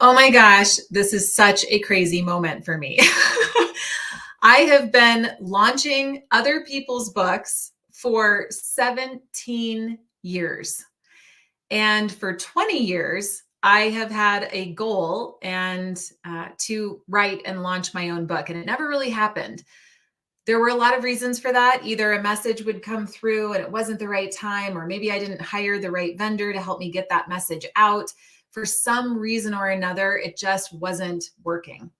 Oh my gosh, this is such a crazy moment for me. I have been launching other people's books for 17 years. And for 20 years, I have had a goal and to write and launch my own book, and it never really happened. There were a lot of reasons for that. Either a message would come through and it wasn't the right time, or maybe I didn't hire the right vendor to help me get that message out. For some reason or another, it just wasn't working.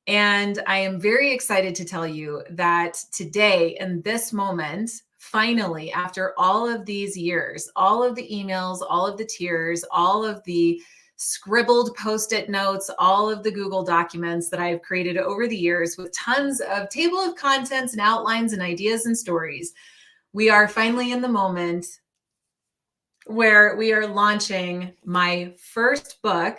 And I am very excited to tell you that today, in this moment, finally, after all of these years, all of the emails, all of the tears, all of the scribbled post-it notes, all of the Google documents that I've created over the years with tons of table of contents and outlines and ideas and stories, we are finally in the moment where we are launching my first book,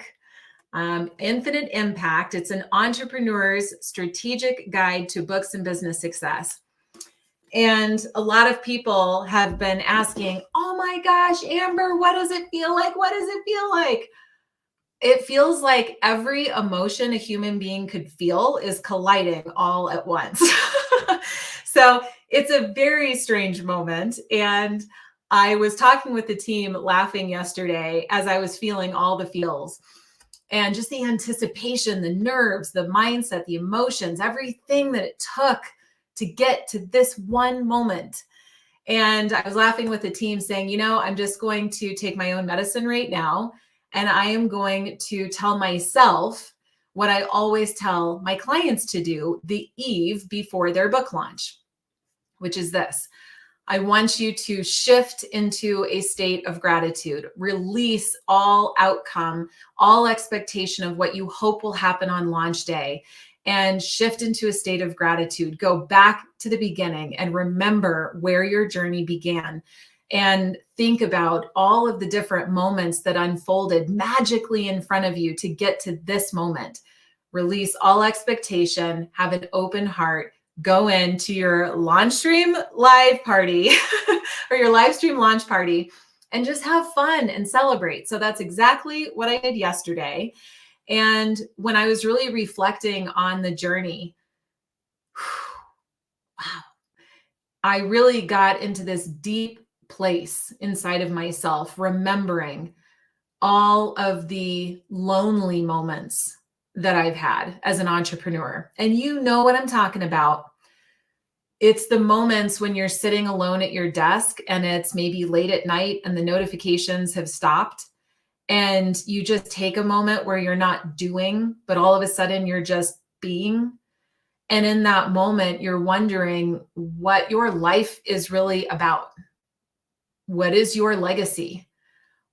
Infinite Impact. It's an entrepreneur's strategic guide to books and business success. And a lot of people have been asking, oh my gosh, Amber, what does it feel like? What does it feel like? It feels like every emotion a human being could feel is colliding all at once. So it's a very strange moment. And I was talking with the team laughing yesterday as I was feeling all the feels and just the anticipation, the nerves, the mindset, the emotions, everything that it took to get to this one moment. And I was laughing with the team saying, I'm just going to take my own medicine right now. And I am going to tell myself what I always tell my clients to do the eve before their book launch, which is this. I want you to shift into a state of gratitude, release all outcome, all expectation of what you hope will happen on launch day, and shift into a state of gratitude. Go back to the beginning and remember where your journey began. And think about all of the different moments that unfolded magically in front of you to get to this moment. Release all expectation, have an open heart, go into your launch stream live party or your live stream launch party and just have fun and celebrate. So that's exactly what I did yesterday. And when I was really reflecting on the journey, wow, I really got into this deep place inside of myself, remembering all of the lonely moments that I've had as an entrepreneur. And you know what I'm talking about. It's the moments when you're sitting alone at your desk and it's maybe late at night and the notifications have stopped. And you just take a moment where you're not doing, but all of a sudden you're just being. And in that moment, you're wondering what your life is really about. What is your legacy?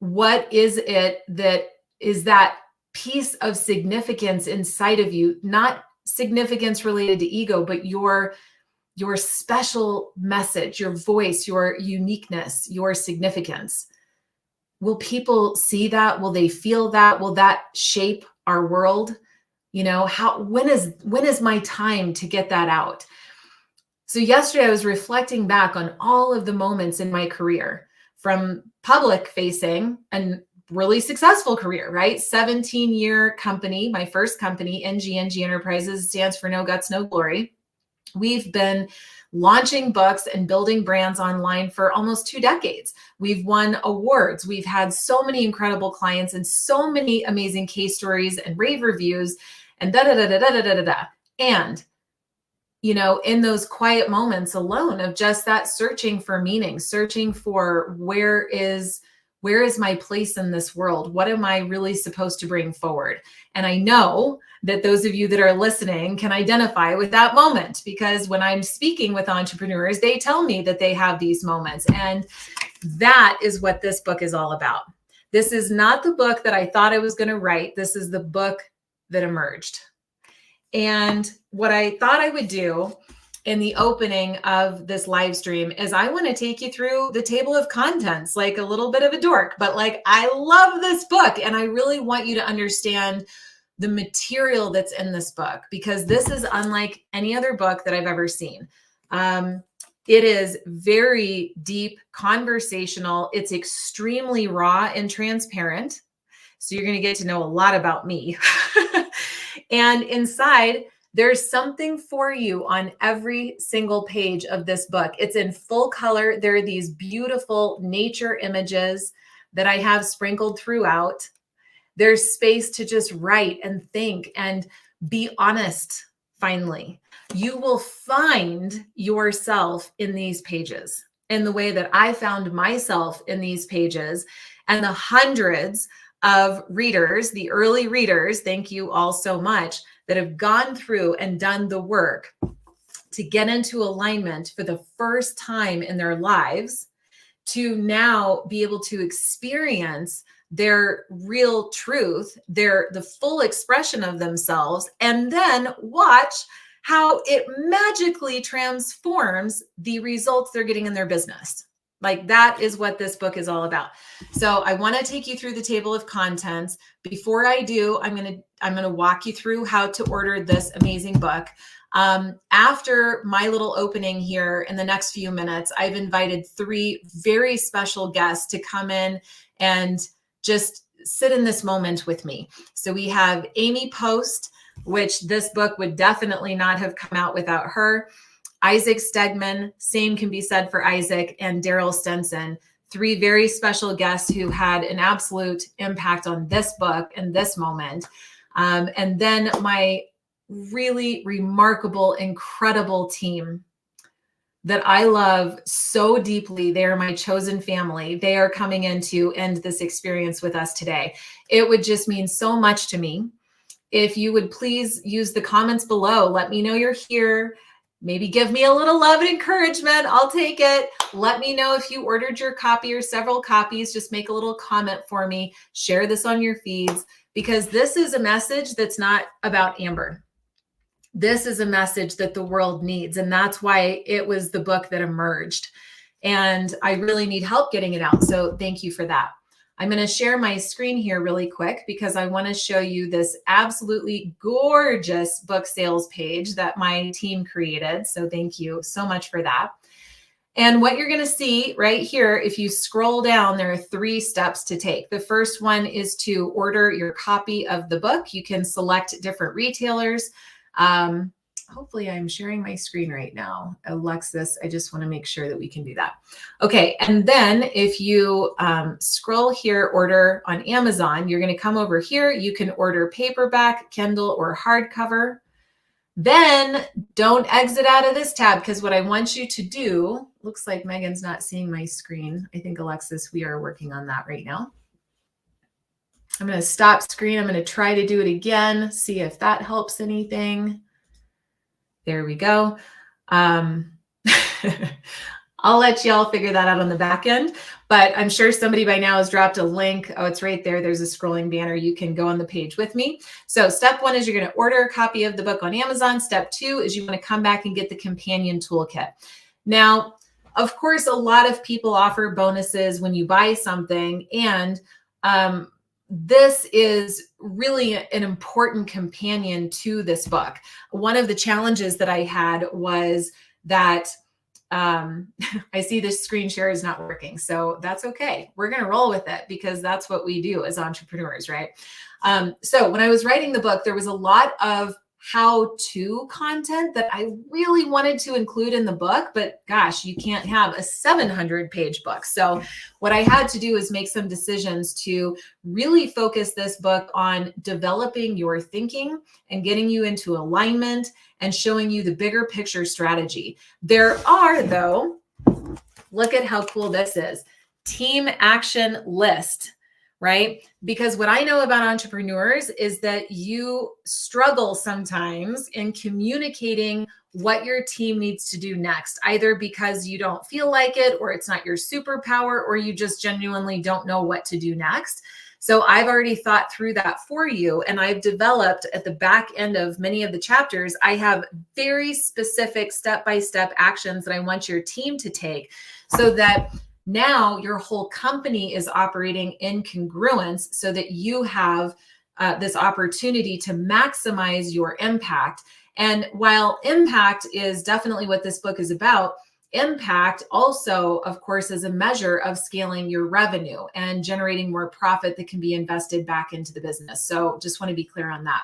What is it that is that piece of significance inside of you? Not significance related to ego, but your special message, your voice, your uniqueness, your significance. Will people see that? Will they feel that? Will that shape our world? When is my time to get that out? So yesterday I was reflecting back on all of the moments in my career, from public facing and really successful career, right? 17-year company, my first company, NG Enterprises, stands for No Guts, No Glory. We've been launching books and building brands online for almost 2 decades. We've won awards. We've had so many incredible clients and so many amazing case stories and rave reviews and da-da-da-da-da-da-da-da. And, in those quiet moments alone of just that searching for meaning, searching for where is my place in this world? What am I really supposed to bring forward? And I know that those of you that are listening can identify with that moment, because when I'm speaking with entrepreneurs, they tell me that they have these moments. And that is what this book is all about. This is not the book that I thought I was going to write. This is the book that emerged. And what I thought I would do in the opening of this live stream is I want to take you through the table of contents, like a little bit of a dork, but I love this book. And I really want you to understand the material that's in this book, because this is unlike any other book that I've ever seen. It is very deep, conversational. It's extremely raw and transparent. So you're going to get to know a lot about me. And inside, there's something for you on every single page of this book. It's in full color. There are these beautiful nature images that I have sprinkled throughout. There's space to just write and think and be honest. Finally, you will find yourself in these pages in the way that I found myself in these pages, and the hundreds of readers, the early readers, thank you all so much, that have gone through and done the work to get into alignment for the first time in their lives, to now be able to experience their real truth, the full expression of themselves, and then watch how it magically transforms the results they're getting in their business. Like, that is what this book is all about. So I want to take you through the table of contents. Before I do, I'm going to walk you through how to order this amazing book. After my little opening here in the next few minutes, I've invited 3 very special guests to come in and just sit in this moment with me. So we have Amy Post, which this book would definitely not have come out without her. Isaac Stegman, same can be said for Isaac, and Daryl Stenson, 3 very special guests who had an absolute impact on this book and this moment. And then my really remarkable, incredible team that I love so deeply. They are my chosen family. They are coming in to end this experience with us today. It would just mean so much to me if you would please use the comments below. Let me know you're here. Maybe give me a little love and encouragement. I'll take it. Let me know if you ordered your copy or several copies. Just make a little comment for me. Share this on your feeds, because this is a message that's not about Amber. This is a message that the world needs. And that's why it was the book that emerged. And I really need help getting it out. So thank you for that. I'm going to share my screen here really quick because I want to show you this absolutely gorgeous book sales page that my team created. So thank you so much for that. And what you're going to see right here, if you scroll down, there are 3 steps to take. The first one is to order your copy of the book. You can select different retailers. Hopefully I'm sharing my screen right now. Alexis, I just want to make sure that we can do that. Okay. And then if you scroll here, order on Amazon, you're going to come over here. You can order paperback, Kindle, or hardcover. Then don't exit out of this tab, because what I want you to do, looks like Megan's not seeing my screen. I think, Alexis, we are working on that right now. I'm going to stop screen. I'm going to try to do it again, see if that helps anything. There we go. I'll let y'all figure that out on the back end, but I'm sure somebody by now has dropped a link. Oh, it's right there. There's a scrolling banner. You can go on the page with me. So step 1 is you're going to order a copy of the book on Amazon. Step 2 is you want to come back and get the companion toolkit. Now, of course, a lot of people offer bonuses when you buy something, and this is really an important companion to this book. One of the challenges that I had was that I see this screen share is not working. So that's okay. We're going to roll with it because that's what we do as entrepreneurs, right? So when I was writing the book, there was a lot of how-to content that I really wanted to include in the book, but gosh, you can't have a 700-page book. So what I had to do is make some decisions to really focus this book on developing your thinking and getting you into alignment and showing you the bigger picture strategy. There are, though, look at how cool this is, team action list. Right? Because what I know about entrepreneurs is that you struggle sometimes in communicating what your team needs to do next, either because you don't feel like it, or it's not your superpower, or you just genuinely don't know what to do next. So I've already thought through that for you, and I've developed at the back end of many of the chapters, I have very specific step-by-step actions that I want your team to take so that now your whole company is operating in congruence so that you have this opportunity to maximize your impact. And while impact is definitely what this book is about, Impact also, of course, is a measure of scaling your revenue and generating more profit that can be invested back into the business. So just want to be clear on that.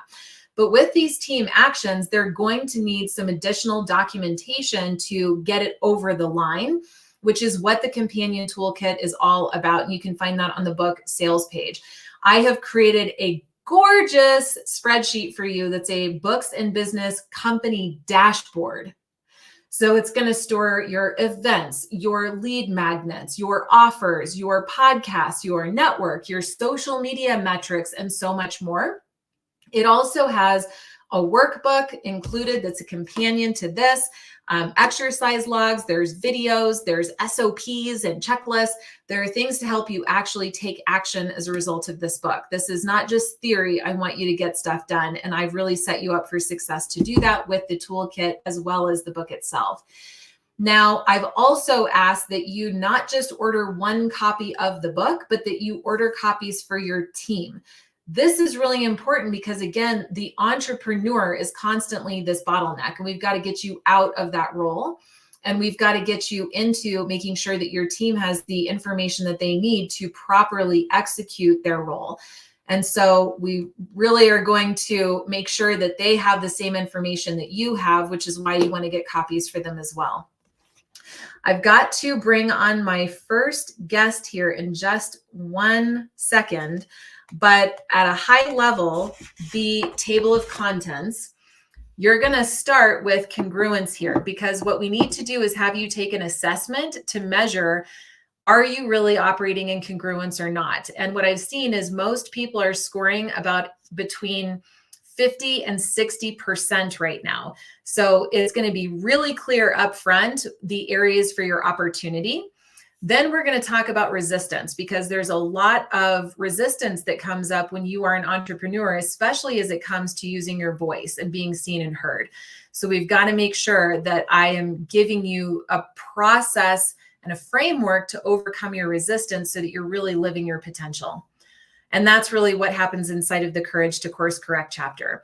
But with these team actions, they're going to need some additional documentation to get it over the line, which is what the companion toolkit is all about. And you can find that on the book sales page. I have created a gorgeous spreadsheet for you that's a books and business company dashboard. So it's going to store your events, your lead magnets, your offers, your podcasts, your network, your social media metrics, and so much more. It also has a workbook included that's a companion to this, exercise logs, there's videos, there's SOPs and checklists. There are things to help you actually take action as a result of this book. This is not just theory. I want you to get stuff done. And I've really set you up for success to do that with the toolkit as well as the book itself. Now, I've also asked that you not just order one copy of the book, but that you order copies for your team. This is really important because, again, the entrepreneur is constantly this bottleneck, and we've got to get you out of that role. And we've got to get you into making sure that your team has the information that they need to properly execute their role. And so we really are going to make sure that they have the same information that you have, which is why you want to get copies for them as well. I've got to bring on my first guest here in just 1 second. But at a high level, the table of contents, you're going to start with congruence here, because what we need to do is have you take an assessment to measure, are you really operating in congruence or not? And what I've seen is most people are scoring about between 50 and 60% right now. So it's going to be really clear up front the areas for your opportunity. Then we're going to talk about resistance, because there's a lot of resistance that comes up when you are an entrepreneur, especially as it comes to using your voice and being seen and heard. So we've got to make sure that I am giving you a process and a framework to overcome your resistance so that you're really living your potential. And that's really what happens inside of the Courage to Course Correct chapter.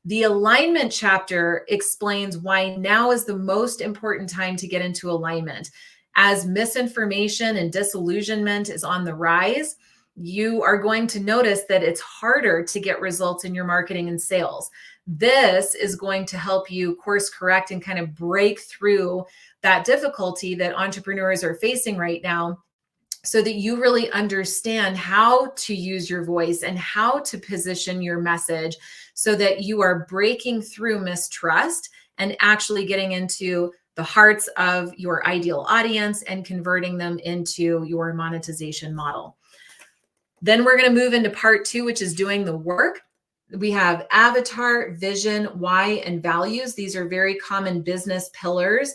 The alignment chapter explains why now is the most important time to get into alignment. As misinformation and disillusionment is on the rise, you are going to notice that it's harder to get results in your marketing and sales. This is going to help you course correct and kind of break through that difficulty that entrepreneurs are facing right now, so that you really understand how to use your voice and how to position your message so that you are breaking through mistrust and actually getting into the hearts of your ideal audience and converting them into your monetization model. Then we're going to move into part 2, which is doing the work. We have avatar, vision, why, and values. These are very common business pillars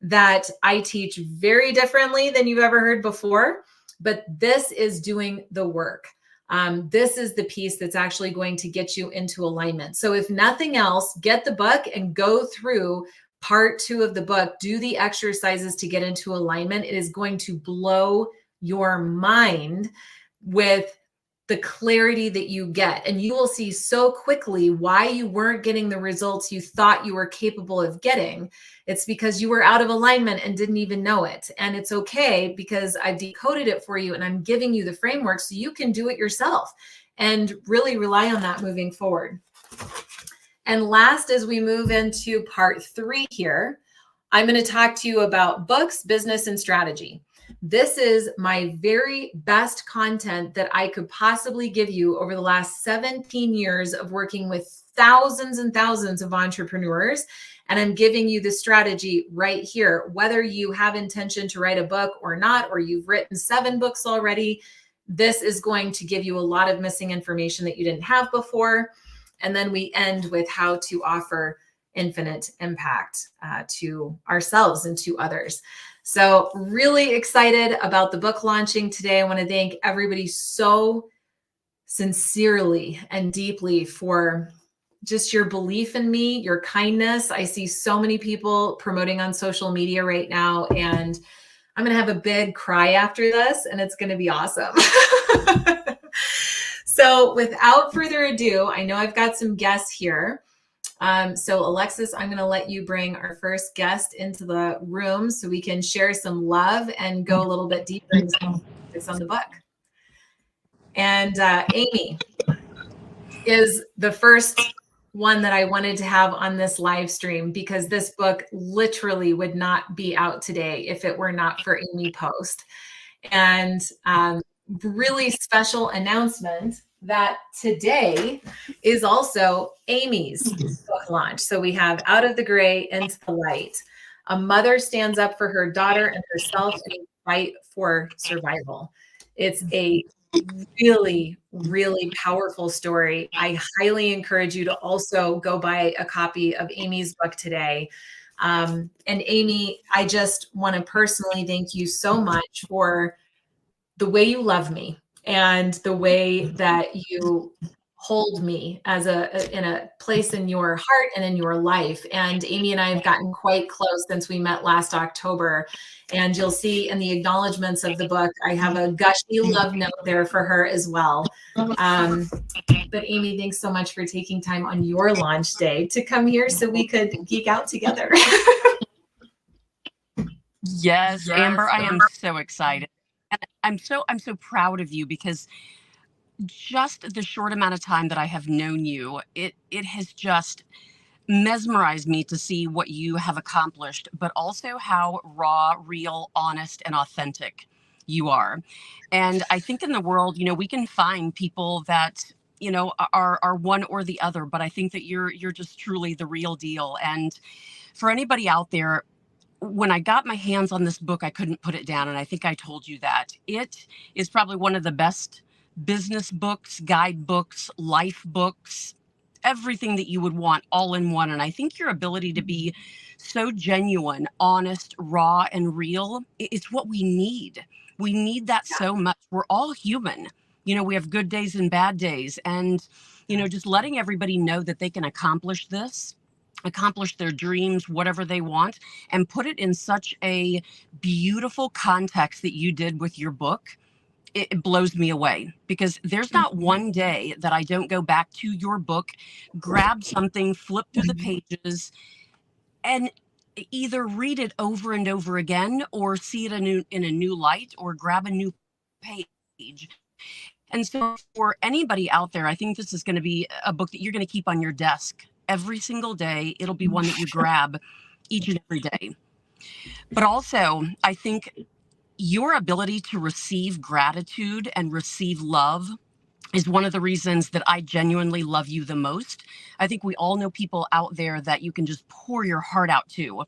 that I teach very differently than you've ever heard before, but this is doing the work. This is the piece that's actually going to get you into alignment. So if nothing else, get the book and go through part 2 of the book, do the exercises to get into alignment. It is going to blow your mind with the clarity that you get. And you will see so quickly why you weren't getting the results you thought you were capable of getting. It's because you were out of alignment and didn't even know it. And it's okay, because I've decoded it for you and I'm giving you the framework so you can do it yourself and really rely on that moving forward. And last, as we move into part 3 here, I'm going to talk to you about books, business, and strategy. This is my very best content that I could possibly give you over the last 17 years of working with thousands and thousands of entrepreneurs. And I'm giving you the strategy right here, whether you have intention to write a book or not, or you've written 7 books already. This is going to give you a lot of missing information that you didn't have before. And then we end with how to offer infinite impact to ourselves and to others. So really excited about the book launching today. I want to thank everybody so sincerely and deeply for just your belief in me, your kindness. I see so many people promoting on social media right now, and I'm going to have a big cry after this, and it's going to be awesome. So without further ado, I know I've got some guests here. So Alexis, I'm going to let you bring our first guest into the room so we can share some love and go a little bit deeper into some topics on the book. And Amy is the first one that I wanted to have on this live stream, because this book literally would not be out today if it were not for Amy Post. And really special announcement that today is also Amy's book launch. So we have Out of the Gray into the Light. A mother stands up for her daughter and herself in a fight for survival. It's a really, really powerful story. I highly encourage you to also go buy a copy of Amy's book today. And Amy, I just want to personally thank you so much for the way you love me and the way that you hold me as in a place in your heart and in your life. And Amy and I have gotten quite close since we met last October. And you'll see in the acknowledgments of the book, I have a gushy love note there for her as well. But Amy, thanks so much for taking time on your launch day to come here so we could geek out together. Yes, Amber, I am so excited. And I'm so proud of you, because just the short amount of time that I have known you, it has just mesmerized me to see what you have accomplished, but also how raw, real, honest, and authentic you are. And I think in the world, we can find people that, are one or the other, but I think that you're just truly the real deal. And for anybody out there, when I got my hands on this book, I couldn't put it down. And I think I told you that. It is probably one of the best business books, guidebooks, life books, everything that you would want all in one. And I think your ability to be so genuine, honest, raw, and real, it's what we need. We need that so much. We're all human. We have good days and bad days. And, just letting everybody know that they can accomplish their dreams, whatever they want, and put it in such a beautiful context that you did with your book. It blows me away, because there's not one day that I don't go back to your book, grab something, flip through the pages, and either read it over and over again, or see it in a new light, or grab a new page. And so for anybody out there, I think this is going to be a book that you're going to keep on your desk every single day. It'll be one that you grab each and every day. But also, I think your ability to receive gratitude and receive love is one of the reasons that I genuinely love you the most. I think we all know people out there that you can just pour your heart out to,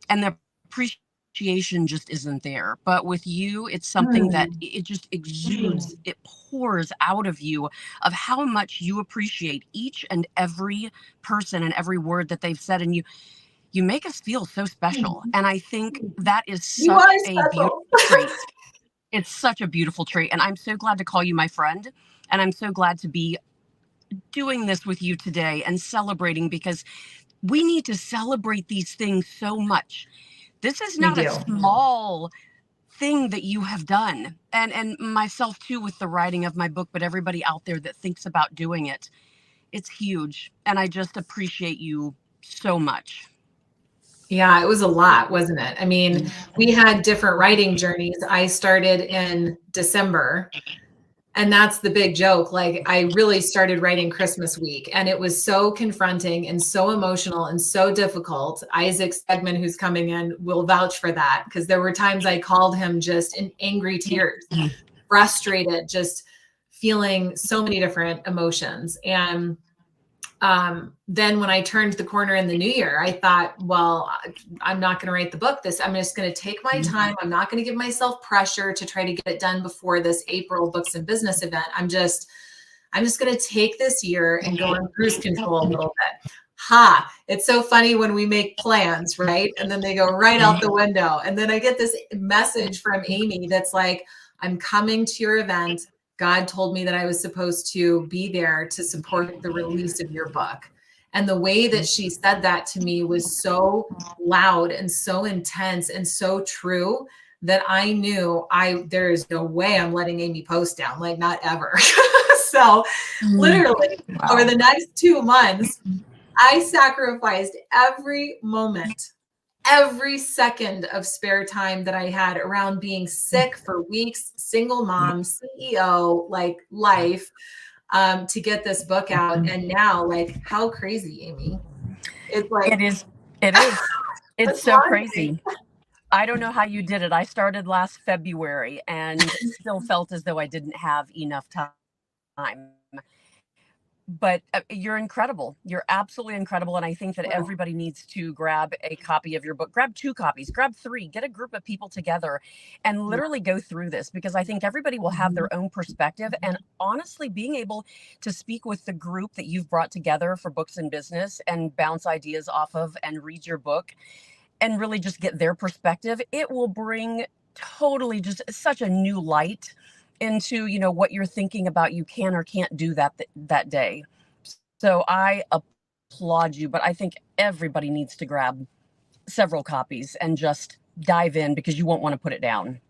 and the appreciation just isn't there. But with you, it's something that it just exudes, it pours out of you, of how much you appreciate each and every person and every word that they've said. And you make us feel so special. And I think that is such a beautiful trait. It's such a beautiful trait. And I'm so glad to call you my friend. And I'm so glad to be doing this with you today and celebrating, because we need to celebrate these things so much. This is not a small thing that you have done. And myself too, with the writing of my book, but everybody out there that thinks about doing it. It's huge. And I just appreciate you so much. Yeah, it was a lot, wasn't it? I mean, we had different writing journeys. I started in December, and that's the big joke. Like, I really started writing Christmas week, and it was so confronting and so emotional and so difficult. Isaac Stegman, who's coming in, will vouch for that, because there were times I called him just in angry tears, frustrated, just feeling so many different emotions. And then when I turned the corner in the new year, I thought, well, I'm not going to write the book. I'm just going to take my time. I'm not going to give myself pressure to try to get it done before this April Books and Business event. I'm just going to take this year and go on cruise control a little bit. It's so funny when we make plans, right? And then they go right out the window. And then I get this message from Amy that's like, I'm coming to your event. God told me that I was supposed to be there to support the release of your book. And the way that she said that to me was so loud and so intense and so true that I knew there is no way I'm letting Amy Post down, like, not ever. So literally over the next 2 months, I sacrificed every moment, every second of spare time that I had around being sick for weeks, single mom, CEO, like life, to get this book out. And now, like, how crazy, Amy? It's like, It is. It is. It's that's so launching. crazy. I don't know how you did it. I started last February and still felt as though I didn't have enough time. But you're incredible. You're absolutely incredible. And I think that Wow. everybody needs to grab a copy of your book, grab 2 copies, grab 3, get a group of people together and Yeah. literally go through this, because I think everybody will have their own perspective. And honestly, being able to speak with the group that you've brought together for Books and Business and bounce ideas off of and read your book and really just get their perspective, it will bring totally just such a new light into, what you're thinking about you can or can't do that day. So I applaud you, but I think everybody needs to grab several copies and just dive in, because you won't want to put it down.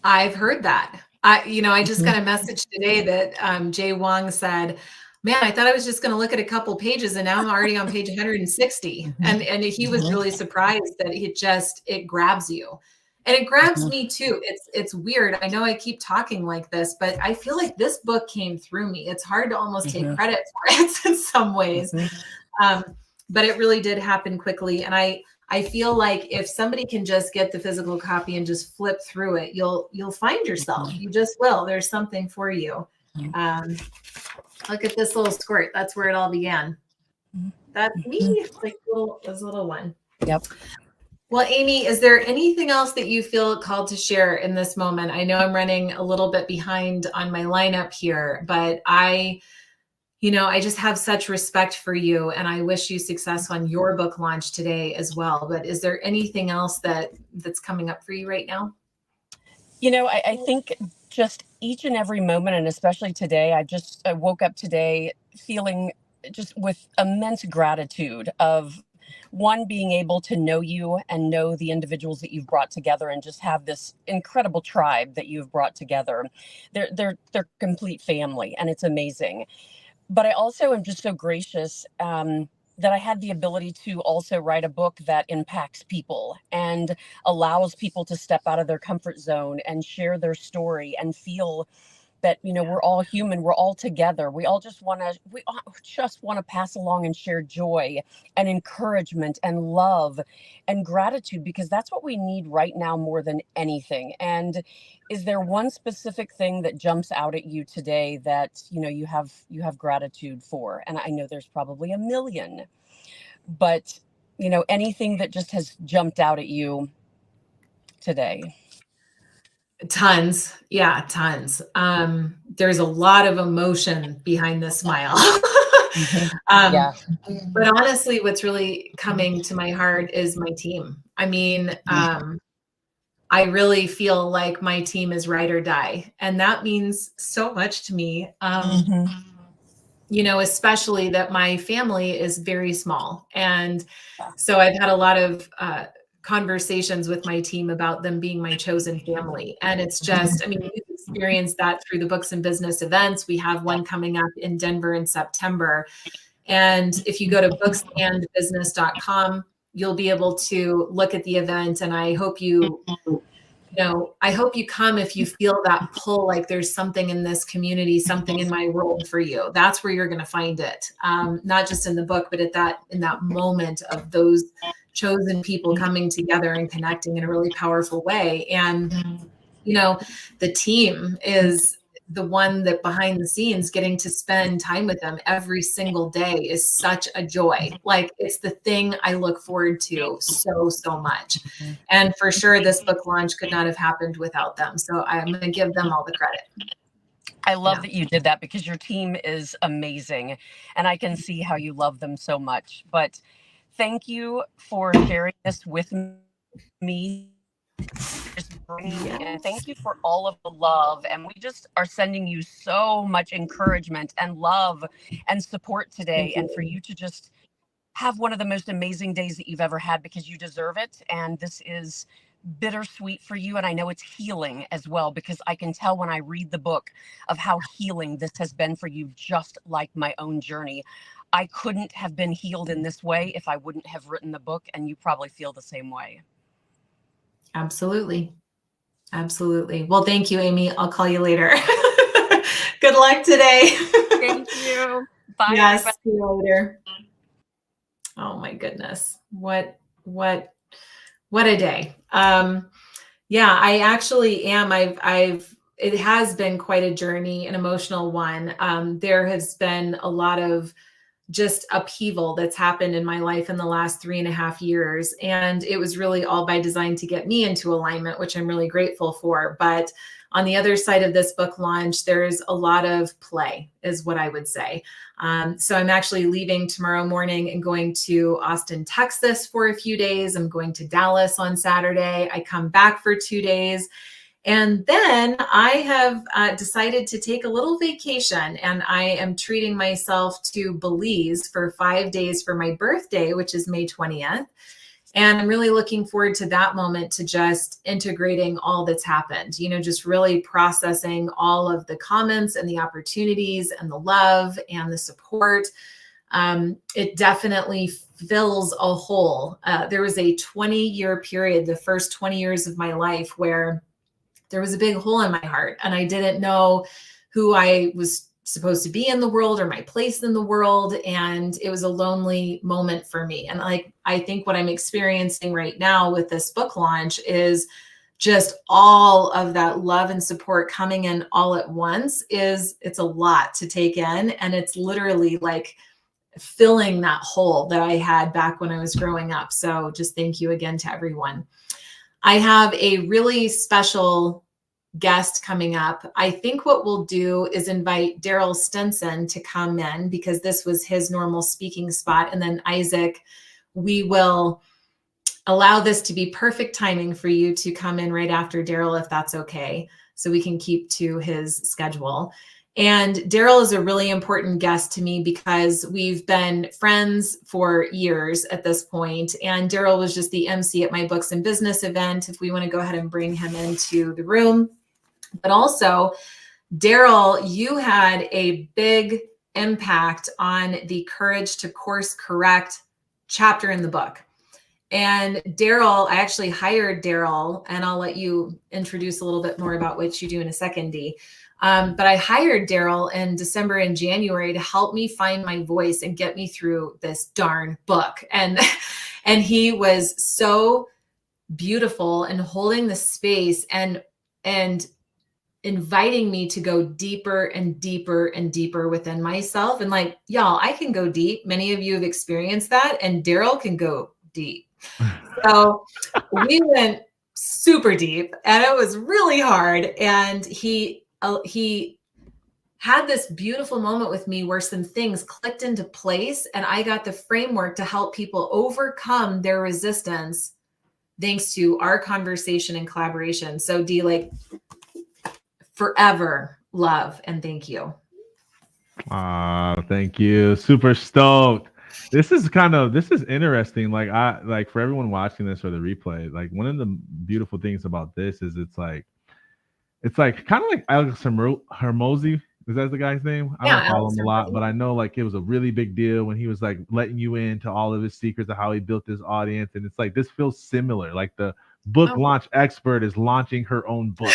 I've heard that. I just got Mhm. a message today that Jay Wong said, "Man, I thought I was just going to look at a couple pages, and now I'm already on page 160." And he was Mhm. really surprised that it grabs you, and it grabs Mhm. me too. It's weird. I know I keep talking like this, but I feel like this book came through me. It's hard to almost take Mhm. credit for it in some ways, Mhm. um, but it really did happen quickly, and I feel like if somebody can just get the physical copy and just flip through it, you'll find yourself. You just will. There's something for you. Um, Look at this little squirt. That's where it all began. That's Mhm. me, like this little one. Yep. Well, Amy, is there anything else that you feel called to share in this moment? I know I'm running a little bit behind on my lineup here, but I just have such respect for you, and I wish you success on your book launch today as well. But is there anything else that's coming up for you right now? I think just each and every moment, and especially today, I woke up today feeling just with immense gratitude of, one, being able to know you and know the individuals that you've brought together and just have this incredible tribe that you've brought together. They're complete family, and it's amazing. But I also am just so gracious, that I had the ability to also write a book that impacts people and allows people to step out of their comfort zone and share their story and feel that, we're all human, we're all together, we all just want to pass along and share joy and encouragement and love and gratitude, because that's what we need right now more than anything. And is there one specific thing that jumps out at you today that, you have gratitude for? And I know there's probably a million, but, anything that just has jumped out at you today. Tons. Yeah, tons. There's a lot of emotion behind this smile. Mhm. um, Yeah. but honestly, what's really coming to my heart is my team. I mean, I really feel like my team is ride or die, and that means so much to me. Mhm. Especially that my family is very small. And Yeah. so I've had a lot of conversations with my team about them being my chosen family. And it's just, I mean, we've experienced that through the Books and Business events. We have one coming up in Denver in September. And if you go to booksandbusiness.com, you'll be able to look at the event. And I hope you come if you feel that pull, like there's something in this community, something in my world for you. That's where you're going to find it. Not just in the book, but in that moment of those chosen people coming together and connecting in a really powerful way. And, you know, the team is the one that behind the scenes getting to spend time with them every single day is such a joy. Like it's the thing I look forward to so, so much. And for sure, this book launch could not have happened without them. So I'm going to give them all the credit. I love Yeah. that you did that, because your team is amazing and I can see how you love them so much. But thank you for sharing this with me. Just bringing Yeah. in. Thank you for all of the love. And we just are sending you so much encouragement and love and support today. Thank And for you. you to just have one of the most amazing days that you've ever had, because you deserve it. And this is bittersweet for you. And I know it's healing as well, because I can tell when I read the book of how healing this has been for you, just like my own journey. I couldn't have been healed in this way if I wouldn't have written the book, and you probably feel the same way. Absolutely. Absolutely. Well, thank you, Amy. I'll call you later. Good luck today. Thank you. Bye, yes, everybody. see you later. Oh my goodness. What a day. Yeah, I actually am. It has been quite a journey, an emotional one. There has been a lot of just upheaval that's happened in my life in the last 3.5 years. And it was really all by design to get me into alignment, which I'm really grateful for. But on the other side of this book launch, there's a lot of play, is what I would say. So I'm actually leaving tomorrow morning and going to Austin, Texas for a few days. I'm going to Dallas on Saturday. I come back for 2 days. And then I have decided to take a little vacation, and I am treating myself to Belize for 5 days for my birthday, which is May 20th. And I'm really looking forward to that moment, to just integrating all that's happened, just really processing all of the comments and the opportunities and the love and the support. It definitely fills a hole. There was a 20-year period, the first 20 years of my life, where there was a big hole in my heart, and I didn't know who I was supposed to be in the world or my place in the world. And it was a lonely moment for me. And I think what I'm experiencing right now with this book launch is just all of that love and support coming in all at once. It's a lot to take in. And it's literally like filling that hole that I had back when I was growing up. So just thank you again to everyone. I have a really special guest coming up. I think what we'll do is invite Daryl Stinson to come in, because this was his normal speaking spot. And then Isaac, we will allow this to be perfect timing for you to come in right after Daryl, if that's okay, so we can keep to his schedule. And Daryl is a really important guest to me because we've been friends for years at this point. And Daryl was just the MC at my Books and Business event, if we want to go ahead and bring him into the room. But also, Daryl, you had a big impact on the Courage to Course Correct chapter in the book. And Daryl, I actually hired Daryl, and I'll let you introduce a little bit more about what you do in a second, Dee. But I hired Daryl in December and January to help me find my voice and get me through this darn book. And he was so beautiful and holding the space and inviting me to go deeper and deeper and deeper within myself. And y'all, I can go deep. Many of you have experienced that, and Daryl can go deep. So we went super deep, and it was really hard. And he had this beautiful moment with me where some things clicked into place, and I got the framework to help people overcome their resistance thanks to our conversation and collaboration. So Dee, forever love and thank you. Thank you. Super stoked. This is interesting. For everyone watching this or the replay, one of the beautiful things about this is it's kind of like Alex Hermosi. Is that the guy's name? I don't follow him a lot, but I know it was a really big deal when he was letting you into all of his secrets of how he built his audience. And it's this feels similar. The book launch expert is launching her own book.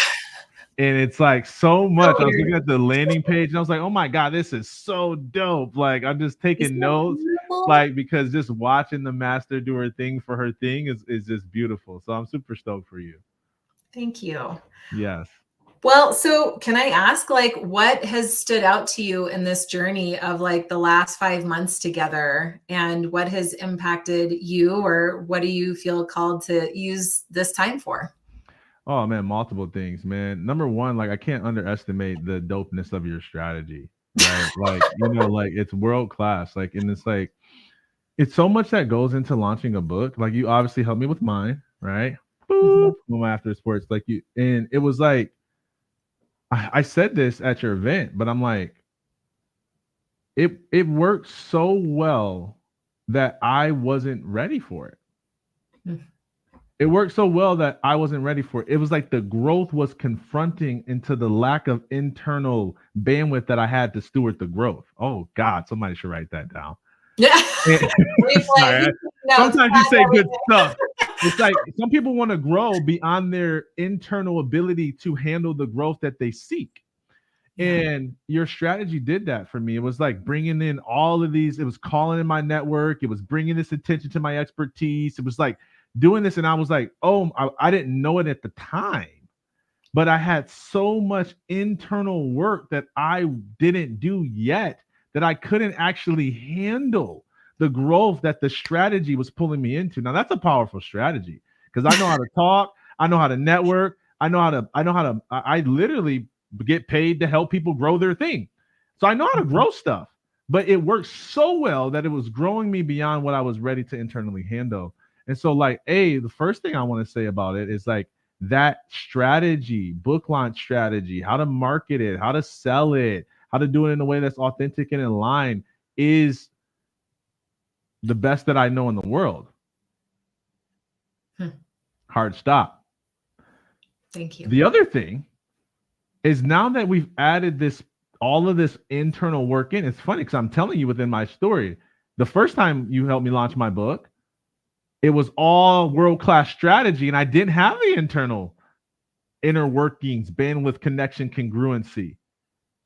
And it's so much. I was looking at the landing page and I was like, oh my God, this is so dope. I'm just taking notes, because just watching the master do her thing for her thing is just beautiful. So I'm super stoked for you. Thank you. Yes. Well, so can I ask, what has stood out to you in this journey of the last 5 months together, and what has impacted you, or what do you feel called to use this time for? Oh man, multiple things, man. Number one, I can't underestimate the dopeness of your strategy, right? It's world class. And it's so much that goes into launching a book. You obviously helped me with mine, right? Boop, after sports, and it was I said this at your event, but I'm it worked so well that I wasn't ready for it. It worked so well that I wasn't ready for it. It was the growth was confronting into the lack of internal bandwidth that I had to steward the growth. Oh God, somebody should write that down. Yeah. Sorry, sometimes you say good stuff. It's like some people want to grow beyond their internal ability to handle the growth that they seek. And your strategy did that for me. It was like bringing in all of these, it was calling in my network. It was bringing this attention to my expertise. It was like doing this. And I was like, oh, I didn't know it at the time, but I had so much internal work that I didn't do yet that I couldn't actually handle the growth that the strategy was pulling me into. Now that's a powerful strategy because I know how to talk. I know how to network. I literally get paid to help people grow their thing. So I know how to grow stuff, but it worked so well that it was growing me beyond what I was ready to internally handle. And so like, the first thing I want to say about it is like that strategy, book launch strategy, how to market it, how to sell it, how to do it in a way that's authentic and in line is the best that I know in the world. Hard stop. Thank you. The other thing is now that we've added all of this internal work in, it's funny because I'm telling you within my story, the first time you helped me launch my book, it was all world-class strategy and I didn't have the internal inner workings, bandwidth, connection, congruency.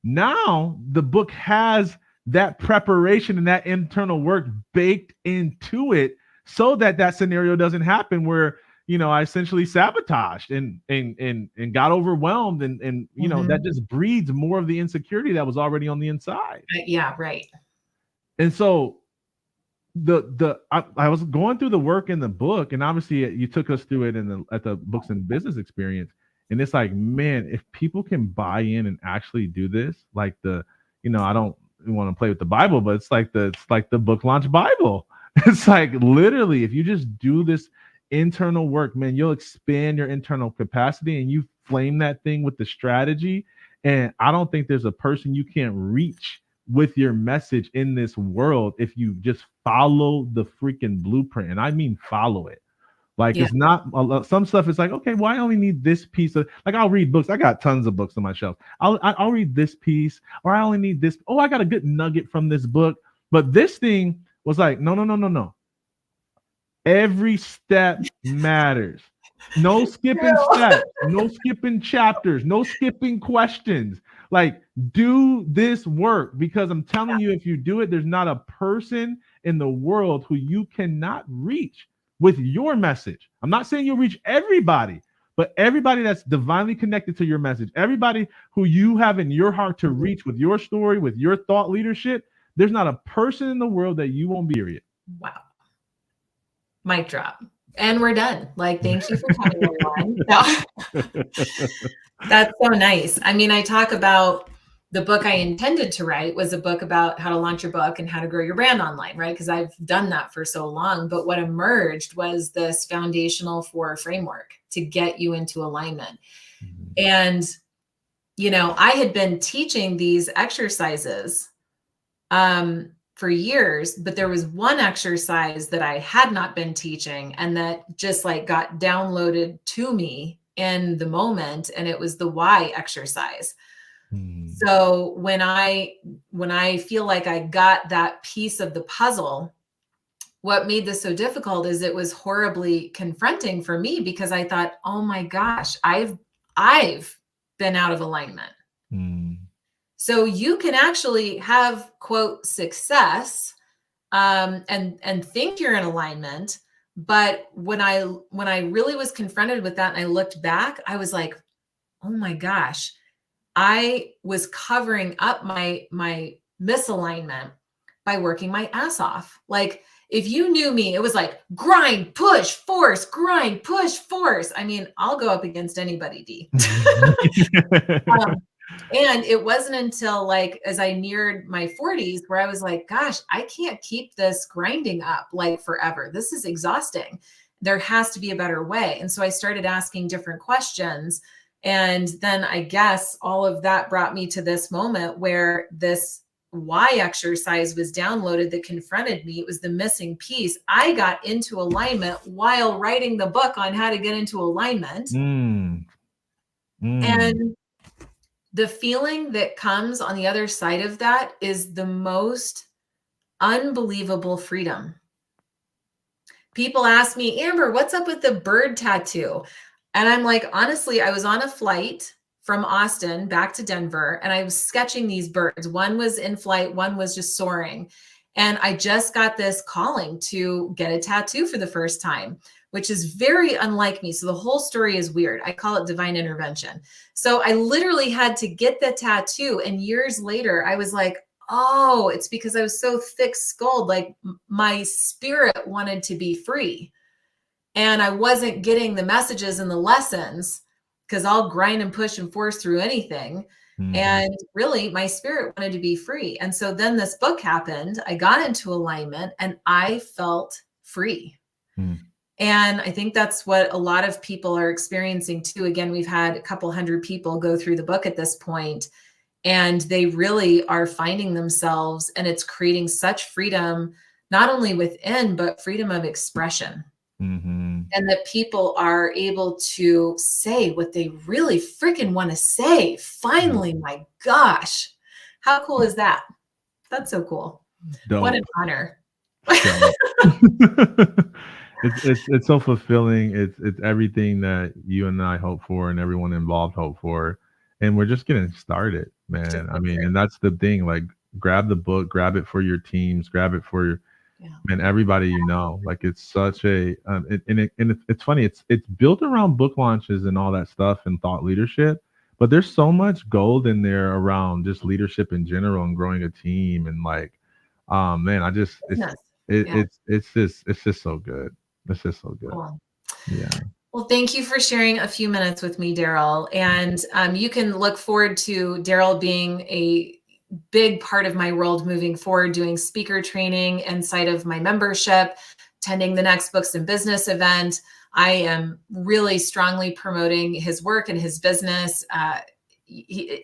Now the book has that preparation and that internal work baked into it so that scenario doesn't happen where I essentially sabotaged and got overwhelmed and that just breeds more of the insecurity that was already on the inside. Yeah, right. And so I was going through the work in the book, and obviously you took us through it at the Books and Business Experience, and it's like, man, if people can buy in and actually do this, like I don't want to play with the Bible, but it's like the book launch Bible. It's like literally, if you just do this internal work, man, you'll expand your internal capacity and you flame that thing with the strategy. And I don't think there's a person you can't reach with your message in this world if you just follow the freaking blueprint. And I mean follow it. Like it's not some stuff is like, okay, well, I only need this piece of, like, I'll read books. I got tons of books on my shelf. I'll read this piece, or I only need this. Oh, I got a good nugget from this book. But this thing was like, no. Every step matters. No skipping steps, no skipping chapters, no skipping questions. Like, do this work, because I'm telling you, if you do it, there's not a person in the world who you cannot reach with your message. I'm not saying you'll reach everybody, but everybody that's divinely connected to your message, everybody who you have in your heart to reach with your story, with your thought leadership, there's not a person in the world that you won't be period. Wow. Mic drop. And we're done. Like, thank you for coming, everyone. That's so nice. I mean, I talk about the book I intended to write was a book about how to launch your book and how to grow your brand online, right? Because I've done that for so long. But what emerged was this foundational framework to get you into alignment. And, I had been teaching these exercises for years, but there was one exercise that I had not been teaching and that just like got downloaded to me in the moment. And it was the why exercise. So when I feel like I got that piece of the puzzle, what made this so difficult is it was horribly confronting for me, because I thought, oh my gosh, I've been out of alignment. So you can actually have, quote, success and think you're in alignment. But when I really was confronted with that and I looked back, I was like, oh my gosh, I was covering up my misalignment by working my ass off. Like, if you knew me, it was like grind, push, force, grind, push, force. I mean, I'll go up against anybody, D. And it wasn't until like, as I neared my 40s where I was like, gosh, I can't keep this grinding up like forever. This is exhausting. There has to be a better way. And so I started asking different questions. And then I guess all of that brought me to this moment where this why exercise was downloaded that confronted me. It was the missing piece. I got into alignment while writing the book on how to get into alignment. And the feeling that comes on the other side of that is the most unbelievable freedom. People ask me, Amber, what's up with the bird tattoo? And I'm like, honestly, I was on a flight from Austin back to Denver, and I was sketching these birds. One was in flight, one was just soaring. And I just got this calling to get a tattoo for the first time, which is very unlike me. So the whole story is weird. I call it divine intervention. So I literally had to get the tattoo. And years later, I was like, oh, it's because I was so thick-skulled. Like my spirit wanted to be free. And I wasn't getting the messages and the lessons because I'll grind and push and force through anything. Mm-hmm. And really, my spirit wanted to be free. And so then this book happened. I got into alignment and I felt free. Mm-hmm. And I think that's what a lot of people are experiencing too. Again, we've had a couple hundred people go through the book at this point, and they really are finding themselves, and it's creating such freedom, not only within, but freedom of expression. Mm-hmm. And that people are able to say what they really freaking want to say. Finally, my gosh, how cool is that? That's so cool. Dope. What an honor. It's so fulfilling. It's everything that you and I hope for and everyone involved hope for. And we're just getting started, man. I mean, and that's the thing, like grab the book, grab it for your teams, grab it for your, and everybody, you know, like it's such a, it's funny. It's built around book launches and all that stuff and thought leadership, but there's so much gold in there around just leadership in general and growing a team. And like, man, it's just so good. It's just so good. Cool. Yeah. Well, thank you for sharing a few minutes with me, Daryl. And you can look forward to Daryl being a big part of my world moving forward, doing speaker training inside of my membership, attending the next Books and Business event. I am really strongly promoting his work and his business.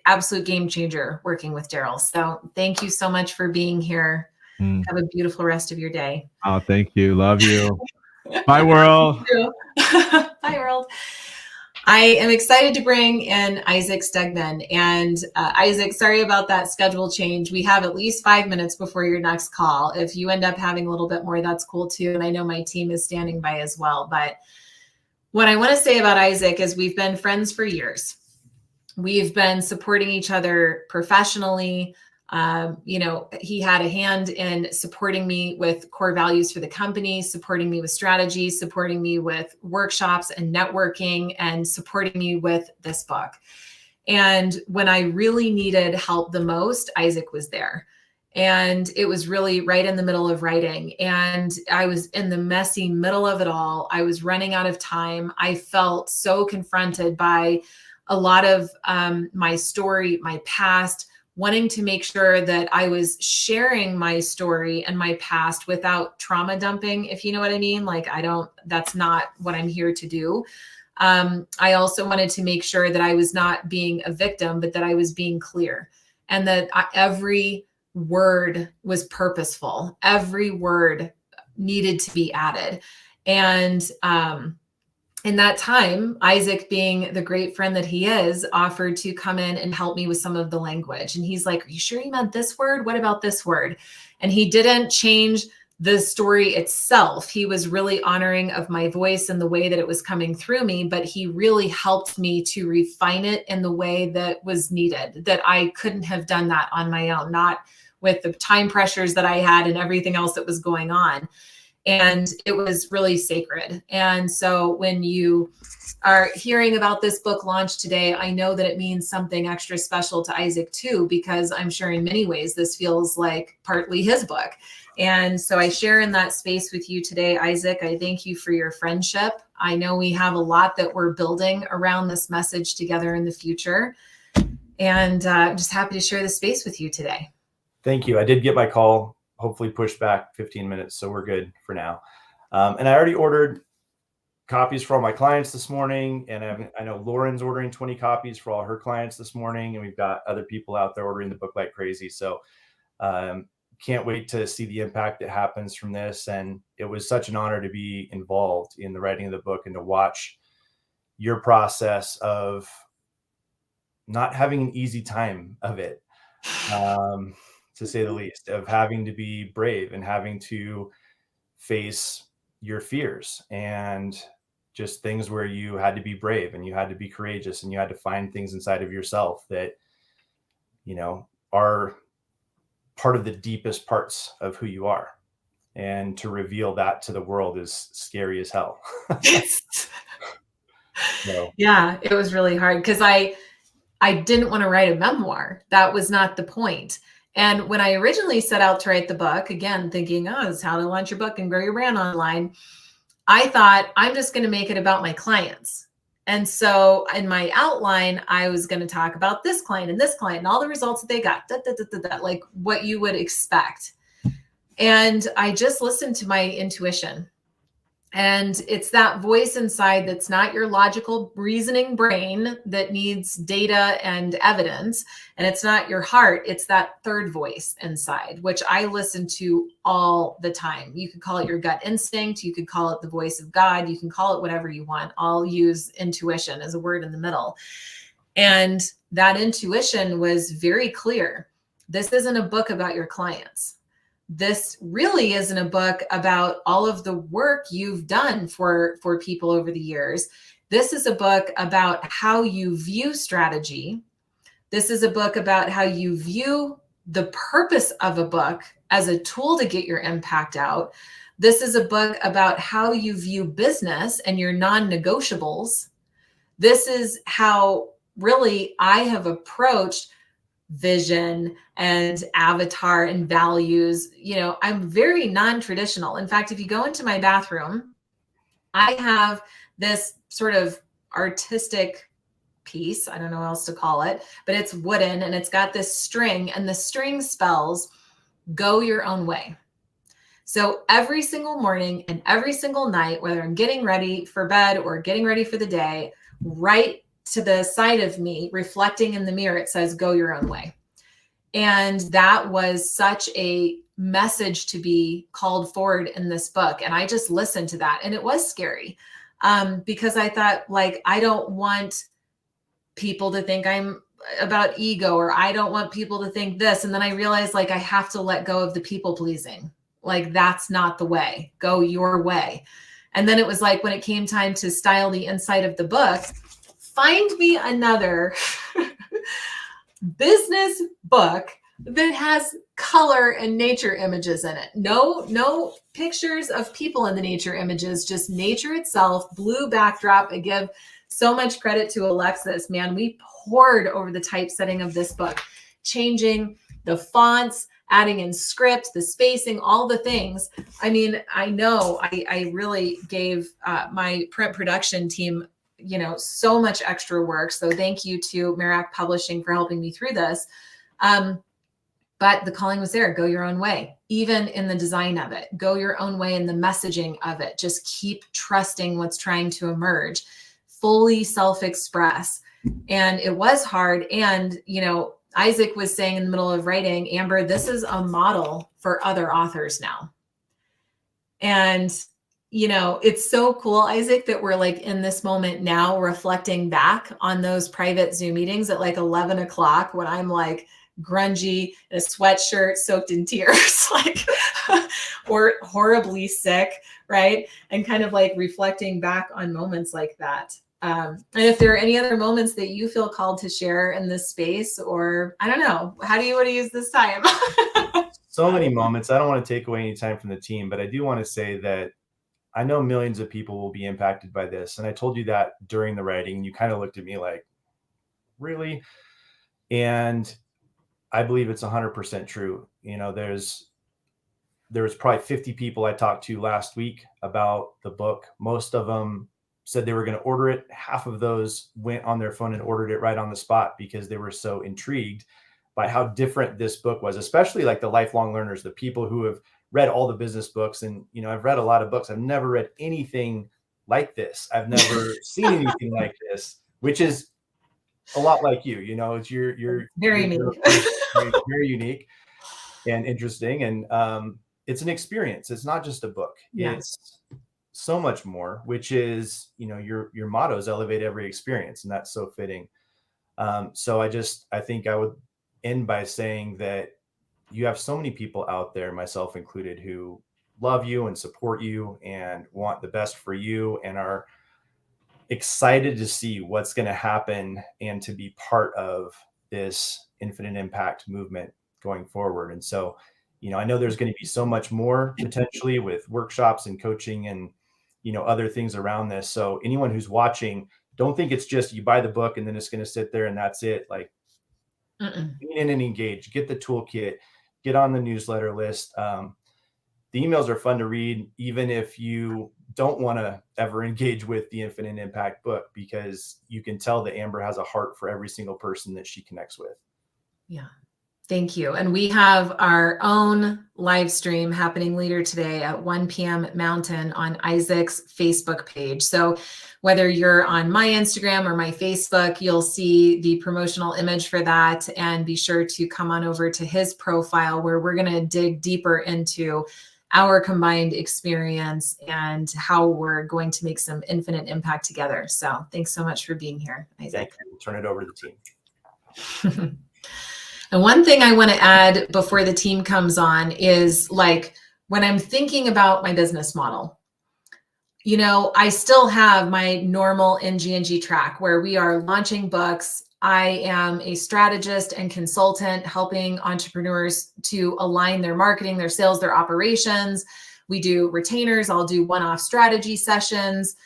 Absolute game changer working with Daryl. So thank you so much for being here. Have a beautiful rest of your day. Oh, thank you. Love you. Bye, world. Bye, world. I am excited to bring in Isaac Stegman. And Isaac, sorry about that schedule change. We have at least 5 minutes before your next call. If you end up having a little bit more, that's cool too. And I know my team is standing by as well. But what I want to say about Isaac is we've been friends for years. We've been supporting each other professionally. You know, he had a hand in supporting me with core values for the company, supporting me with strategy, supporting me with workshops and networking, and supporting me with this book. And when I really needed help the most, Isaac was there. And it was really right in the middle of writing. And I was in the messy middle of it all. I was running out of time. I felt so confronted by a lot of my story, my past, wanting to make sure that I was sharing my story and my past without trauma dumping, if you know what I mean. Like, that's not what I'm here to do. I also wanted to make sure that I was not being a victim, but that I was being clear, and that every word was purposeful. Every word needed to be added. And, in that time, Isaac, being the great friend that he is, offered to come in and help me with some of the language. And he's like, are you sure you meant this word? What about this word? And he didn't change the story itself. He was really honoring of my voice and the way that it was coming through me, but he really helped me to refine it in the way that was needed, that I couldn't have done that on my own, not with the time pressures that I had and everything else that was going on. And it was really sacred. And so when you are hearing about this book launch today, I know that it means something extra special to Isaac too, because I'm sure in many ways this feels like partly his book. And so I share in that space with you today, Isaac. I thank you for your friendship. I know we have a lot that we're building around this message together in the future. And I'm just happy to share the space with you today. Thank you. I did get my call, hopefully pushed back 15 minutes. So we're good for now. And I already ordered copies for all my clients this morning. And I know Lauren's ordering 20 copies for all her clients this morning. And we've got other people out there ordering the book like crazy. So can't wait to see the impact that happens from this. And it was such an honor to be involved in the writing of the book and to watch your process of not having an easy time of it. to say the least, of having to be brave and having to face your fears and just things where you had to be brave and you had to be courageous and you had to find things inside of yourself that, you know, are part of the deepest parts of who you are. And to reveal that to the world is scary as hell. So. Yeah, it was really hard because I didn't want to write a memoir. That was not the point. And when I originally set out to write the book, again, thinking, oh, it's how to launch your book and grow your brand online, I thought I'm just going to make it about my clients. And so in my outline, I was going to talk about this client and all the results that they got, like what you would expect. And I just listened to my intuition. And it's that voice inside that's not your logical reasoning brain that needs data and evidence. And it's not your heart. It's that third voice inside, which I listen to all the time. You could call it your gut instinct. You could call it the voice of God. You can call it whatever you want. I'll use intuition as a word in the middle. And that intuition was very clear. This isn't a book about your clients. This really isn't a book about all of the work you've done for people over the years. This is a book about how you view strategy. This is a book about how you view the purpose of a book as a tool to get your impact out. This is a book about how you view business and your non-negotiables. This is how really I have approached vision and avatar and values. You know, I'm very non-traditional. In fact, if you go into my bathroom, I have this sort of artistic piece. I don't know what else to call it, but it's wooden and it's got this string, and the string spells go your own way. So every single morning and every single night, whether I'm getting ready for bed or getting ready for the day, right to the side of me, reflecting in the mirror, it says, go your own way. And that was such a message to be called forward in this book. And I just listened to that. And it was scary because I thought, like, I don't want people to think I'm about ego, or I don't want people to think this. And then I realized, like, I have to let go of the people pleasing. Like, that's not the way. Go your way. And then it was like, when it came time to style the inside of the book, find me another business book that has color and nature images in it. No pictures of people in the nature images, just nature itself, blue backdrop. I give so much credit to Alexis, man. We poured over the typesetting of this book, changing the fonts, adding in script, the spacing, all the things. I mean, I know I really gave my print production team, you know, so much extra work. So thank you to Merak Publishing for helping me through this. But the calling was there. Go your own way, even in the design of it. Go your own way in the messaging of it. Just keep trusting what's trying to emerge. Fully self-express. And it was hard. And, you know, Isaac was saying in the middle of writing, Amber, this is a model for other authors now. And you know, it's so cool, Isaac, that we're like in this moment now reflecting back on those private Zoom meetings at like 11 o'clock when I'm like grungy in a sweatshirt soaked in tears, like, or horribly sick, right? And kind of like reflecting back on moments like that. And if there are any other moments that you feel called to share in this space, or I don't know, how do you want to use this time? So many moments. I don't want to take away any time from the team, but I do want to say that I know millions of people will be impacted by this. And I told you that during the writing. You kind of looked at me like, really? And I believe it's 100% true. You know, there was probably 50 people I talked to last week about the book. Most of them said they were going to order it. Half of those went on their phone and ordered it right on the spot because they were so intrigued by how different this book was, especially like the lifelong learners, the people who have read all the business books. And, you know, I've read a lot of books. I've never read anything like this. I've never seen anything like this, which is a lot like you, you know, it's you're very unique, very unique and interesting. And it's an experience. It's not just a book. Yeah. It's so much more, which is, you know, your motto is elevate every experience. And that's so fitting. So I think I would end by saying that you have so many people out there, myself included, who love you and support you and want the best for you and are excited to see what's going to happen and to be part of this infinite impact movement going forward. And so, I know there's going to be so much more potentially with workshops and coaching and, other things around this. So anyone who's watching, don't think it's just you buy the book and then it's going to sit there and that's it. Like, lean in and engage, get the toolkit, get on the newsletter list. The emails are fun to read, even if you don't want to ever engage with the Infinite Impact book, because you can tell that Amber has a heart for every single person that she connects with. Yeah. Thank you. And we have our own live stream happening later today at 1 p.m. Mountain on Isaac's Facebook page. So whether you're on my Instagram or my Facebook, you'll see the promotional image for that. And be sure to come on over to his profile, where we're going to dig deeper into our combined experience and how we're going to make some infinite impact together. So thanks so much for being here, Isaac. Thank you. We'll turn it over to the team. And one thing I want to add before the team comes on is, like, when I'm thinking about my business model, I still have my normal NG&G track where we are launching books. I am a strategist and consultant helping entrepreneurs to align their marketing, their sales, their operations. We do retainers. I'll do one-off strategy sessions.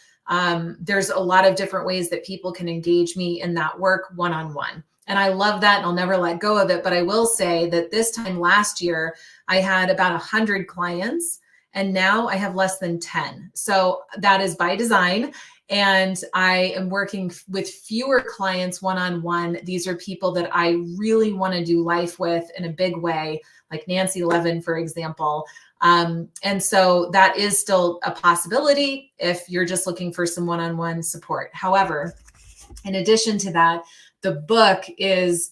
There's a lot of different ways that people can engage me in that work one-on-one. And I love that, and I'll never let go of it. But I will say that this time last year, I had about 100 clients, and now I have less than 10. So that is by design. And I am working with fewer clients one-on-one. These are people that I really want to do life with in a big way, like Nancy Levin, for example. And so that is still a possibility if you're just looking for some one-on-one support. However, in addition to that, the book is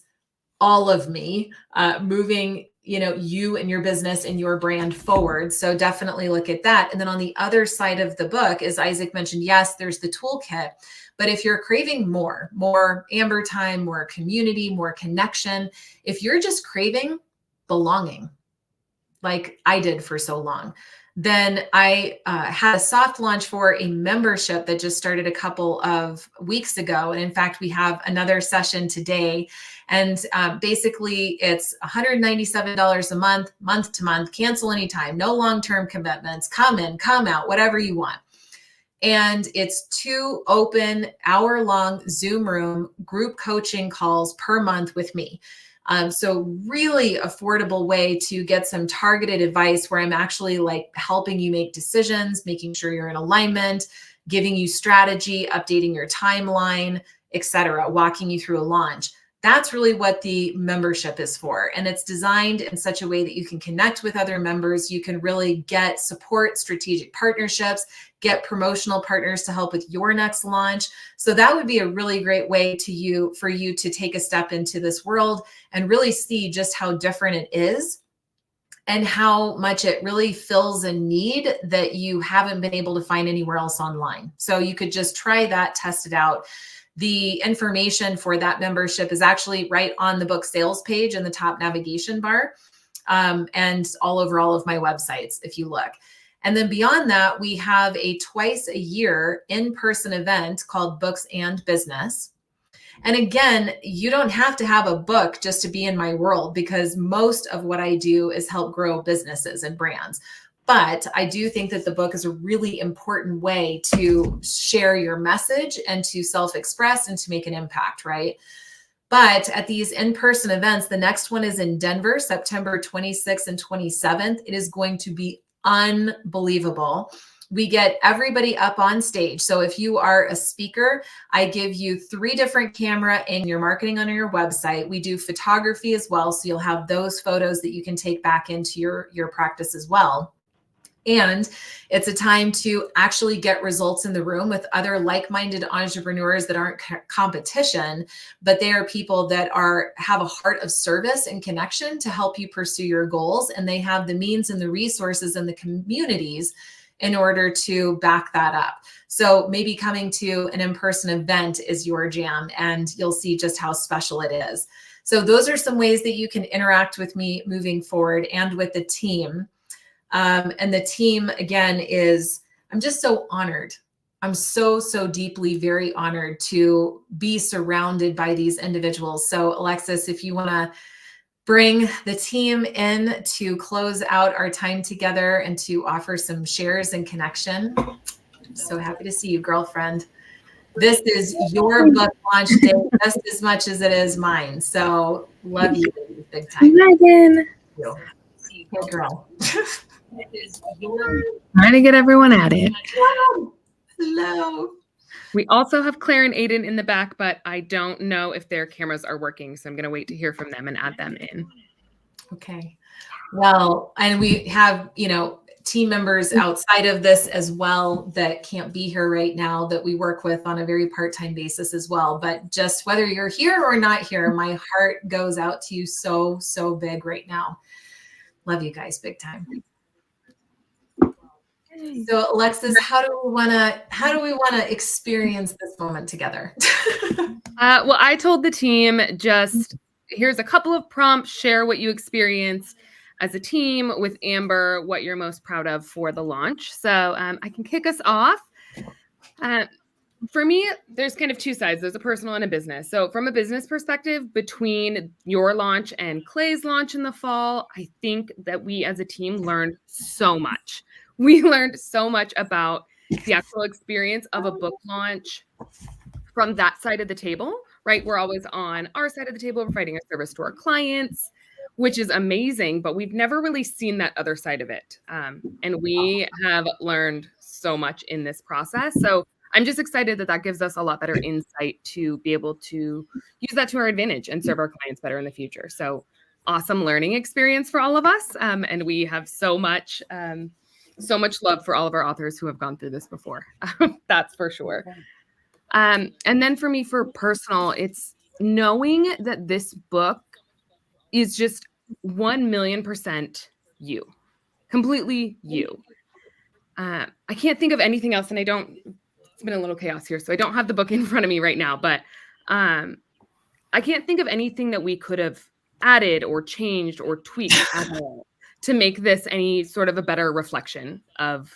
all of me moving, you and your business and your brand forward. So definitely look at that. And then on the other side of the book, as Isaac mentioned, yes, there's the toolkit. But if you're craving more Amber time, more community, more connection, if you're just craving belonging, like I did for so long, then I had a soft launch for a membership that just started a couple of weeks ago. And in fact, we have another session today. And basically, it's $197 a month to month, cancel anytime, no long-term commitments, come in, come out, whatever you want. And it's 2 open hour-long Zoom room group coaching calls per month with me. So really affordable way to get some targeted advice where I'm actually like helping you make decisions, making sure you're in alignment, giving you strategy, updating your timeline, etc., walking you through a launch. That's really what the membership is for. And it's designed in such a way that you can connect with other members. You can really get support, strategic partnerships, get promotional partners to help with your next launch. So that would be a really great way for you to take a step into this world and really see just how different it is and how much it really fills a need that you haven't been able to find anywhere else online. So you could just try that, test it out. The information for that membership is actually right on the book sales page in the top navigation bar, and all over all of my websites, if you look. And then beyond that, we have a twice a year in-person event called Books and Business. And again, you don't have to have a book just to be in my world, because most of what I do is help grow businesses and brands. But I do think that the book is a really important way to share your message and to self-express and to make an impact, right? But at these in-person events, the next one is in Denver, September 26th and 27th. It is going to be unbelievable. We get everybody up on stage. So if you are a speaker, I give you 3 different camera and your marketing on your website. We do photography as well. So you'll have those photos that you can take back into your practice as well. And it's a time to actually get results in the room with other like-minded entrepreneurs that aren't competition, but they are people that have a heart of service and connection to help you pursue your goals. And they have the means and the resources and the communities in order to back that up. So maybe coming to an in-person event is your jam, and you'll see just how special it is. So those are some ways that you can interact with me moving forward and with the team. And the team, again, I'm just so honored. I'm so deeply very honored to be surrounded by these individuals. So Alexis, if you want to bring the team in to close out our time together and to offer some shares and connection. I'm so happy to see you, girlfriend. This is your book launch day just as much as it is mine. So love you, big time. Megan. Good girl. Trying to get everyone at it. Hello. We also have Claire and Aiden in the back, but I don't know if their cameras are working. So I'm going to wait to hear from them and add them in. Okay. Well, and we have, team members outside of this as well that can't be here right now that we work with on a very part-time basis as well. But just whether you're here or not here, my heart goes out to you so big right now. Love you guys big time. So Alexis, how do we want to experience this moment together? Well, I told the team just here's a couple of prompts, share what you experienced as a team with Amber, what you're most proud of for the launch. So I can kick us off. For me, there's kind of two sides. There's a personal and a business. So from a business perspective, between your launch and Clay's launch in the fall, I think that we as a team learned so much. We learned so much about the actual experience of a book launch from that side of the table, right? We're always on our side of the table, providing a service to our clients, which is amazing, but we've never really seen that other side of it. And we have learned so much in this process. So I'm just excited that gives us a lot better insight to be able to use that to our advantage and serve our clients better in the future. So awesome learning experience for all of us. And we have so much love for all of our authors who have gone through this before. That's for sure. And then for me, for personal, it's knowing that this book is just 1,000,000% you, completely you. I can't think of anything else, and it's been a little chaos here, so I don't have the book in front of me right now, but I can't think of anything that we could have added or changed or tweaked at all to make this any sort of a better reflection of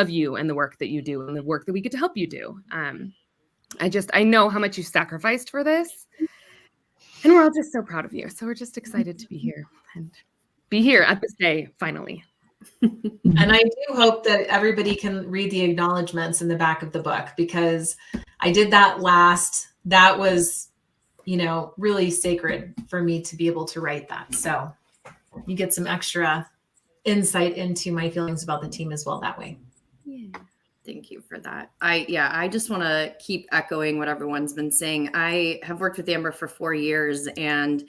you and the work that you do and the work that we get to help you do. I know how much you sacrificed for this, and we're all just so proud of you. So we're just excited to be here and be here at this day, finally. And I do hope that everybody can read the acknowledgments in the back of the book, because I did that last. That was, really sacred for me to be able to write that. So you get some extra insight into my feelings about the team as well that way. Yeah. Thank you for that. I just want to keep echoing what everyone's been saying. I have worked with Amber for 4 years, and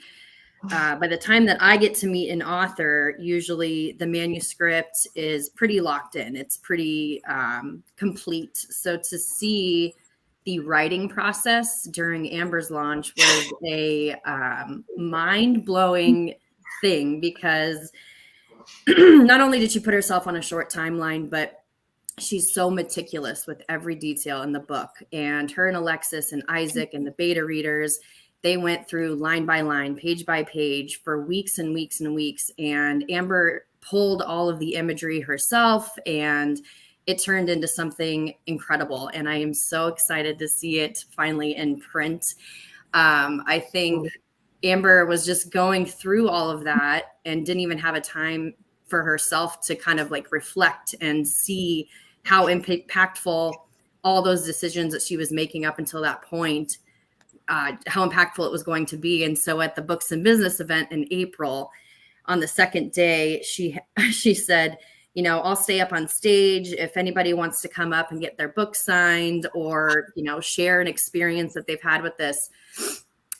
by the time that I get to meet an author, usually the manuscript is pretty locked in. It's pretty complete. So to see the writing process during Amber's launch was a mind-blowing thing, because not only did she put herself on a short timeline, but she's so meticulous with every detail in the book. And her and Alexis and Isaac and the beta readers, they went through line by line, page by page for weeks and weeks and weeks. And Amber pulled all of the imagery herself, and it turned into something incredible. And I am so excited to see it finally in print. I think Amber was just going through all of that and didn't even have a time for herself to kind of reflect and see how impactful all those decisions that she was making up until that point, how impactful it was going to be. And so at the Books and Business event in April, on the second day, she said, I'll stay up on stage if anybody wants to come up and get their book signed or, share an experience that they've had with this.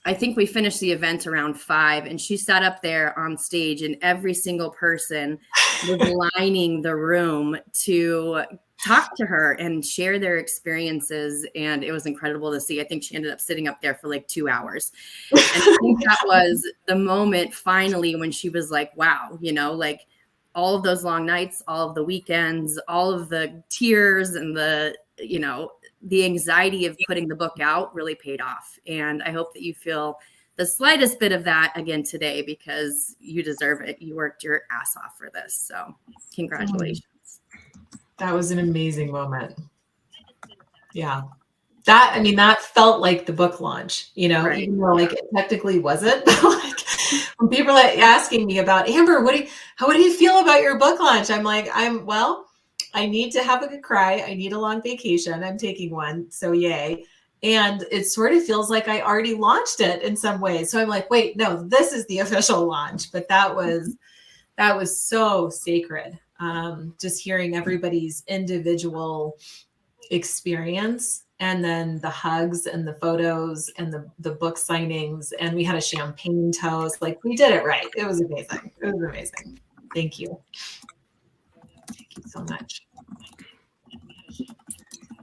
I think we finished the event around 5, and she sat up there on stage, and every single person was lining the room to talk to her and share their experiences. And it was incredible to see. I think she ended up sitting up there for 2 hours. And I think that was the moment finally when she was like, wow, all of those long nights, all of the weekends, all of the tears and the, you know, the anxiety of putting the book out really paid off. And I hope that you feel the slightest bit of that again today, because you deserve it. You worked your ass off for this. So congratulations. That was an amazing moment. Yeah. That, I mean, that felt like the book launch, you know, Right. even though like it technically wasn't. But like when people are like asking me about, Amber, what do you feel about your book launch? I'm like, well, I need to have a good cry. I need a long vacation. I'm taking one. So yay. And it sort of feels like I already launched it in some ways. So I'm like, wait, no, this is the official launch. But that was so sacred. Just hearing everybody's individual experience, and then the hugs and the photos and the book signings, and we had a champagne toast. Like, we did it right. It was amazing. It was amazing. Thank you. Thank you so much.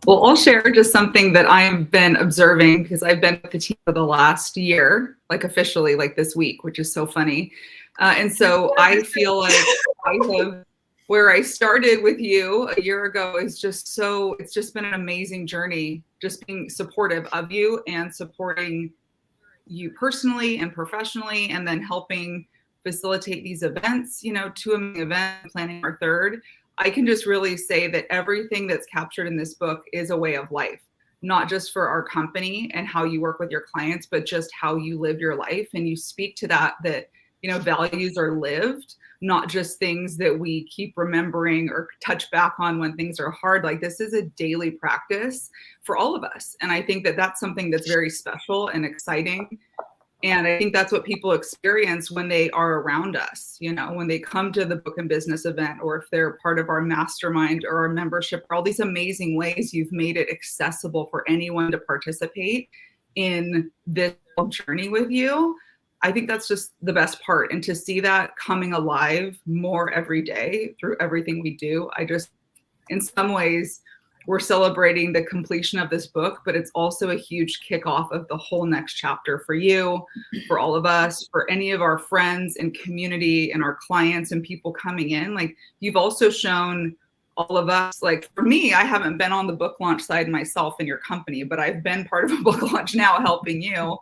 Well, I'll share just something that I have been observing, because I've been with the team for the last year, like officially, like this week, which is so funny. And so I feel like I have, where I started with you a year ago is just so, it's just been an amazing journey, just being supportive of you and supporting you personally and professionally, and then helping facilitate these events, you know, 2 events, planning our third. I can just really say that everything that's captured in this book is a way of life, not just for our company and how you work with your clients, but just how you live your life. And you speak to that, you know, values are lived, not just things that we keep remembering or touch back on when things are hard. Like, this is a daily practice for all of us. And I think that that's something that's very special and exciting. And I think that's what people experience when they are around us, you know, when they come to the book and business event, or if they're part of our mastermind or our membership, or all these amazing ways you've made it accessible for anyone to participate in this journey with you. I think that's just the best part. And to see that coming alive more every day through everything we do, in some ways, we're celebrating the completion of this book, but it's also a huge kickoff of the whole next chapter for you, for all of us, for any of our friends and community and our clients and people coming in. Like, you've also shown all of us, like for me, I haven't been on the book launch side myself in your company, but I've been part of a book launch now helping you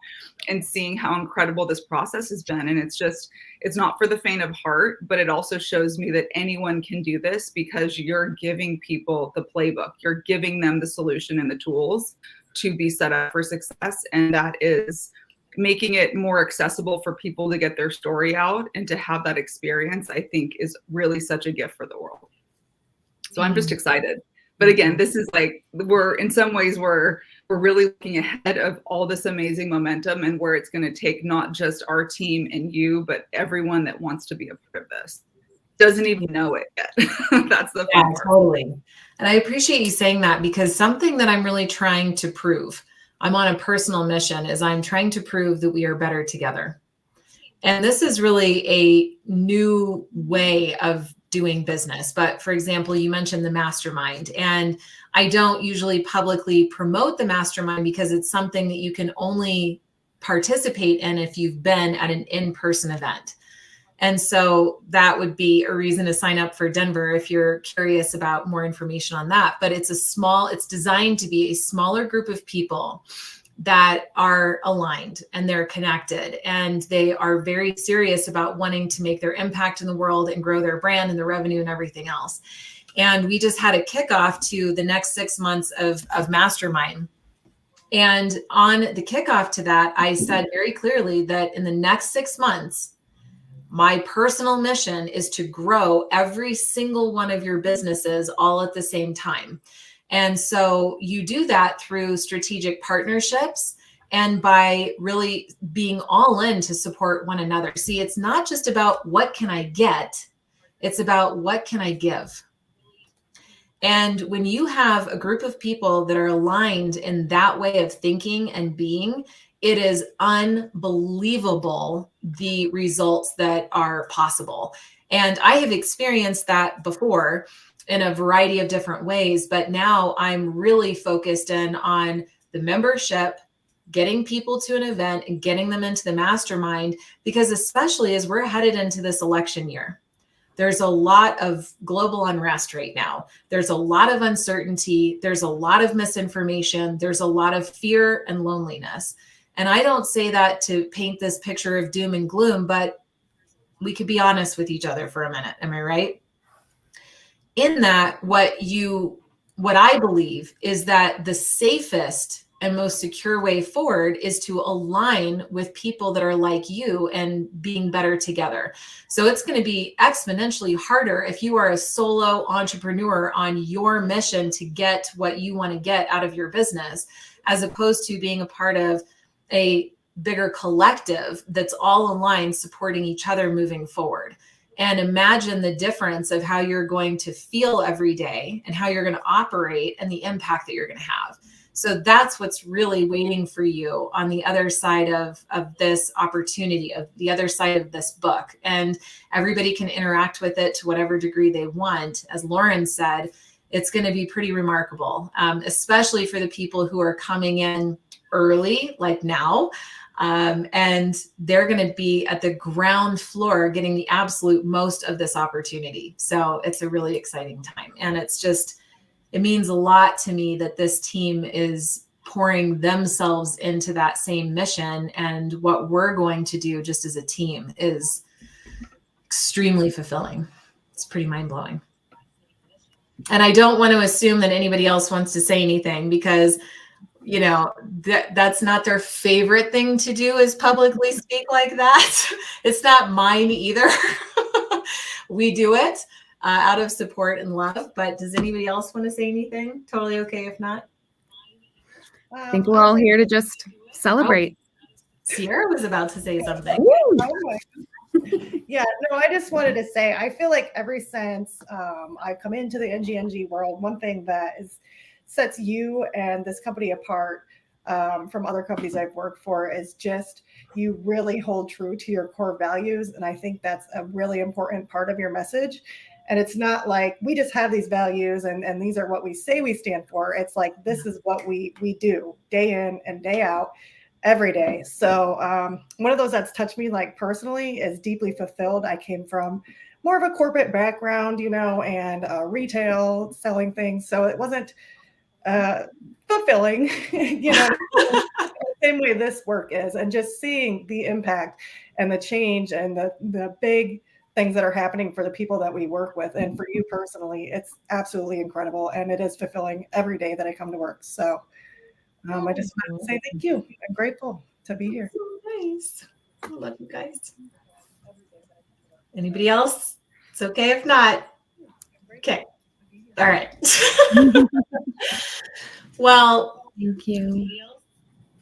and seeing how incredible this process has been. And it's not for the faint of heart, but it also shows me that anyone can do this, because you're giving people the playbook. You're giving them the solution and the tools to be set up for success. And that is making it more accessible for people to get their story out and to have that experience, I think, is really such a gift for the world. So I'm just excited. But again, this is like, we're really looking ahead of all this amazing momentum and where it's going to take not just our team and you, but everyone that wants to be a part of this. Doesn't even know it yet. That's the fun part. Totally. And I appreciate you saying that, because something that I'm really trying to prove, I'm on a personal mission, is I'm trying to prove that we are better together. And this is really a new way of doing business. But for example, you mentioned the mastermind, and I don't usually publicly promote the mastermind because it's something that you can only participate in if you've been at an in-person event. And so that would be a reason to sign up for Denver if you're curious about more information on that. But it's designed to be a smaller group of people that are aligned and they're connected, and they are very serious about wanting to make their impact in the world and grow their brand and the revenue and everything else. And we just had a kickoff to the next 6 months of Mastermind. And on the kickoff to that, I said very clearly that in the next 6 months, my personal mission is to grow every single one of your businesses all at the same time. And so you do that through strategic partnerships and by really being all in to support one another. See, it's not just about what can I get, it's about what can I give. And when you have a group of people that are aligned in that way of thinking and being, it is unbelievable the results that are possible. And I have experienced that before in a variety of different ways, but now I'm really focused in on the membership, getting people to an event and getting them into the mastermind, because especially as we're headed into this election year, There's a lot of global unrest right now. There's a lot of uncertainty. There's a lot of misinformation. There's a lot of fear and loneliness. And I don't say that to paint this picture of doom and gloom, but we could be honest with each other for a minute. Am I right? In that, what I believe is that the safest and most secure way forward is to align with people that are like you and being better together. So it's going to be exponentially harder if you are a solo entrepreneur on your mission to get what you want to get out of your business, as opposed to being a part of a bigger collective that's all aligned, supporting each other moving forward. And imagine the difference of how you're going to feel every day and how you're going to operate and the impact that you're going to have. So that's what's really waiting for you on the other side of this opportunity, of the other side of this book. And everybody can interact with it to whatever degree they want. As Lauren said, it's going to be pretty remarkable, especially for the people who are coming in early, like now. And they're going to be at the ground floor getting the absolute most of this opportunity. So it's a really exciting time. And it means a lot to me that this team is pouring themselves into that same mission. And what we're going to do just as a team is extremely fulfilling. It's pretty mind-blowing. And I don't want to assume that anybody else wants to say anything, because that's not their favorite thing to do, is publicly speak like that. It's not mine either. We do it out of support and love. But does anybody else want to say anything? Totally okay if not. I think we're all here to just celebrate. Sierra was about to say something. Yeah, no, I just wanted to say, I feel like ever since I've come into the NGNG world, one thing that sets you and this company apart from other companies I've worked for is just you really hold true to your core values. And I think that's a really important part of your message. And it's not like we just have these values and these are what we say we stand for. It's like, this is what we do day in and day out, every day. So one of those that's touched me like personally is Deeply Fulfilled. I came from more of a corporate background, and retail, selling things. So it wasn't fulfilling, the same way this work is. And just seeing the impact and the change and the big things that are happening for the people that we work with. And for you personally, it's absolutely incredible. And it is fulfilling every day that I come to work. So I just want to say thank you. I'm grateful to be here. Nice. I love you guys. Anybody else? It's okay if not. Okay. All right. Well, Thank you.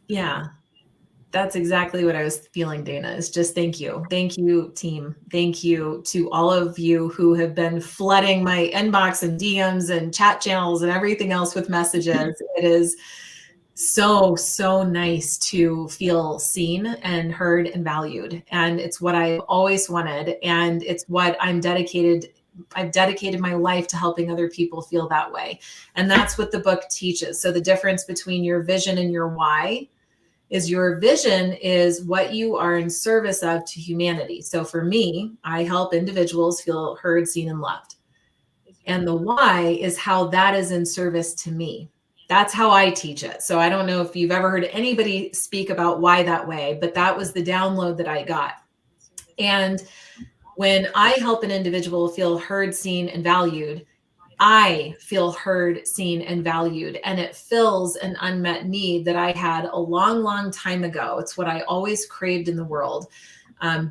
Yeah, that's exactly what I was feeling, Dana, is just thank you. Thank you, team. Thank you to all of you who have been flooding my inbox and DMs and chat channels and everything else with messages. It is so, so nice to feel seen and heard and valued. And it's what I've always wanted. And it's what I've dedicated my life to helping other people feel that way. And that's what the book teaches. So the difference between your vision and your why is your vision is what you are in service of to humanity. So for me, I help individuals feel heard, seen, and loved. And the why is how that is in service to me. That's how I teach it. So I don't know if you've ever heard anybody speak about why that way, but that was the download that I got. And when I help an individual feel heard, seen, and valued, I feel heard, seen, and valued. And it fills an unmet need that I had a long, long time ago. It's what I always craved in the world,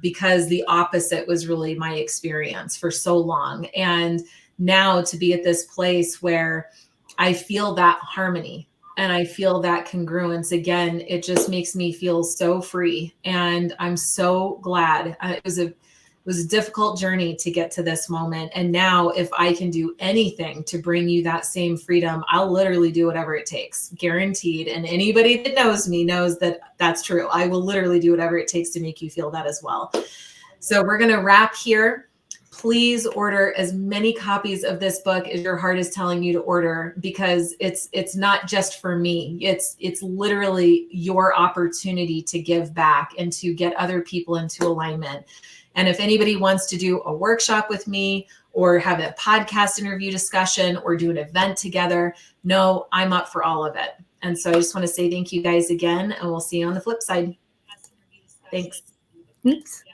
because the opposite was really my experience for so long. And now to be at this place where I feel that harmony and I feel that congruence again, it just makes me feel so free. And I'm so glad. It was a difficult journey to get to this moment. And now if I can do anything to bring you that same freedom, I'll literally do whatever it takes, guaranteed. And anybody that knows me knows that that's true. I will literally do whatever it takes to make you feel that as well. So we're going to wrap here. Please order as many copies of this book as your heart is telling you to order, because it's not just for me. It's literally your opportunity to give back and to get other people into alignment. And if anybody wants to do a workshop with me or have a podcast interview discussion or do an event together, no, I'm up for all of it. And so I just want to say thank you guys again, and we'll see you on the flip side. Thanks. Oops.